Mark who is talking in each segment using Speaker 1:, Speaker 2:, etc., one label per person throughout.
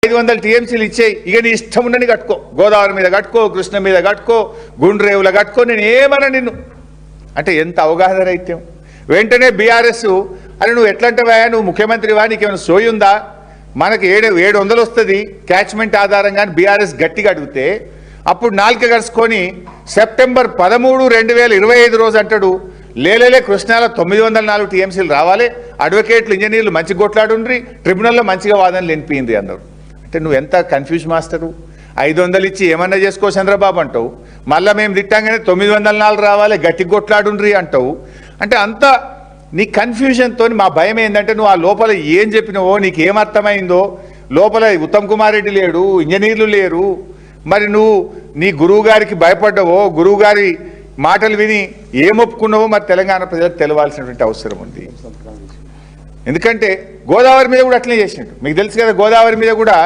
Speaker 1: 500 టీఎంసీలు ఇచ్చేయి, ఇక నీ ఇష్టం ఉండని కట్టుకో, గోదావరి మీద కట్టుకో, కృష్ణ మీద కట్టుకో, గుండ్రేవుల కట్టుకో, నేను ఏమన్నా నిన్ను అంటే ఎంత అవగాహన రైత్యం. వెంటనే బీఆర్ఎస్ అని నువ్వు ఎట్లంటావా, నువ్వు ముఖ్యమంత్రివా, నీకేమైనా సోయి ఉందా, మనకి 700 వస్తుంది క్యాచ్మెంట్ ఆధారంగా బీఆర్ఎస్ గట్టిగా అడిగితే అప్పుడు నాలుక గడుచుకొని సెప్టెంబర్ 13, 2025 రోజు అంటాడు లేలే కృష్ణాలో 904 టీఎంసీలు రావాలి, అడ్వకేట్లు ఇంజనీర్లు మంచి కొట్లాడుండ్రి, ట్రిబ్యునల్లో మంచిగా వాదనలు వినిపింది అన్నారు. అంటే నువ్వు ఎంత కన్ఫ్యూజ్ మాస్టరు. 500 ఇచ్చి ఏమన్నా చేసుకో చంద్రబాబు అంటావు, మళ్ళీ మేము తిట్టాగానే 904 రావాలి గట్టి కొట్లాడుండ్రి అంటావు. అంటే అంత నీ కన్ఫ్యూజన్తో మా భయం ఏంటంటే నువ్వు ఆ లోపల ఏం చెప్పినావో నీకు ఏమర్థమైందో, లోపల ఉత్తమ్ కుమార్ రెడ్డి లేడు, ఇంజనీర్లు లేరు, మరి నువ్వు నీ గురువు గారికి భయపడ్డావో, గురువు గారి మాటలు విని ఏమొప్పుకున్నావో మరి తెలంగాణ ప్రజలకు తెలవాల్సినటువంటి అవసరం ఉంది. ఎందుకంటే గోదావరి మీద కూడా అట్లనే చేసిండు, మీకు తెలుసు కదా. గోదావరి మీద కూడా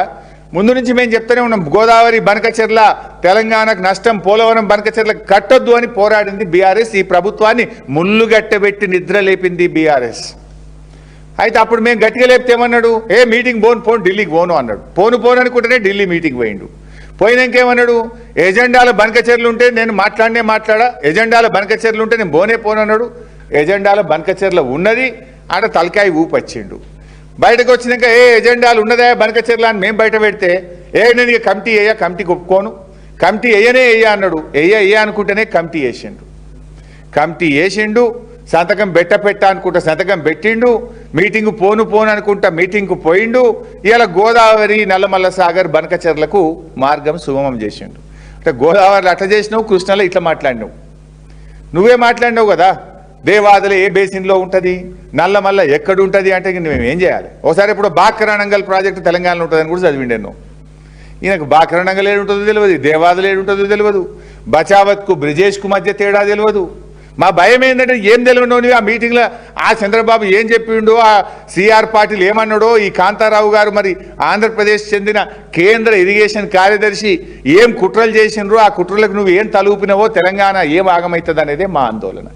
Speaker 1: ముందు నుంచి మేము చెప్తూనే ఉన్నాం, గోదావరి బనకచెర్ల తెలంగాణకు నష్టం, పోలవరం బనకచెర్ల కట్టొద్దు అని పోరాడింది బీఆర్ఎస్. ఈ ప్రభుత్వాన్ని ముళ్ళుగట్టబెట్టి నిద్ర లేపింది బీఆర్ఎస్. అయితే అప్పుడు మేము గట్టిగా లేపితే ఏమన్నాడు, మీటింగ్ పోను ఢిల్లీకి పోను అన్నాడు. పోను అనుకుంటేనే ఢిల్లీ మీటింగ్ పోయిండు. పోయినాకేమన్నాడు, ఎజెండాల బనకచెర్లు ఉంటే నేను మాట్లాడా, ఎజెండాల బనకచెర్లు ఉంటే నేను పోను అన్నాడు. ఎజెండాల బనకచెర్ల ఉన్నది, ఆడ తలకాయ ఊపొచ్చిండు. బయటకు వచ్చినాక ఎజెండాలు ఉన్నదా బనకచెర్ల అని మేము బయట పెడితే నేను ఇక కమిటీ ఒప్పుకోను, కమిటీ వేయనే అన్నాడు. అనుకుంటేనే కమిటీ వేసిండు, సంతకం పెట్ట అనుకుంటా సంతకం పెట్టిండు, మీటింగ్ పోను అనుకుంటా మీటింగ్కు పోయిండు. ఇలా గోదావరి, నల్లమల్ల సాగర్, బనకచెర్లకు మార్గం సుగమం చేసిండు. అంటే గోదావరిలో అట్లా చేసినావు, కృష్ణలో ఇట్లా మాట్లాడినావు. నువ్వే మాట్లాడినావు కదా, దేవాదులు ఏ బేసిన్లో ఉంటుంది, నల్లమల్ల ఎక్కడ ఉంటుంది అంటే మేము ఏం చేయాలి. ఒకసారి ఇప్పుడు బాక్రానంగల్ ప్రాజెక్టు తెలంగాణలో ఉంటుందని కూడా చదివిండాను. ఈయనకు బాక్రానంగల్ ఏడుంటుందో తెలియదు, దేవాదులు ఏడుంటుందో తెలియదు, బచావత్కు బ్రిజేష్కు మధ్య తేడా తెలియదు. మా భయం ఏంటంటే ఏం తెలియనోని ఆ మీటింగ్లో ఆ చంద్రబాబు ఏం చెప్పిండో, ఆ సిఆర్ పాటిల్ ఏమన్నాడో, ఈ కాంతారావు గారు మరి ఆంధ్రప్రదేశ్ చెందిన కేంద్ర ఇరిగేషన్ కార్యదర్శి ఏం కుట్రలు చేసినరో, ఆ కుట్రలకు నువ్వు ఏం తలూపినవో తెలంగాణ ఏం ఆగమవుతుంది అనేదే మా ఆందోళన.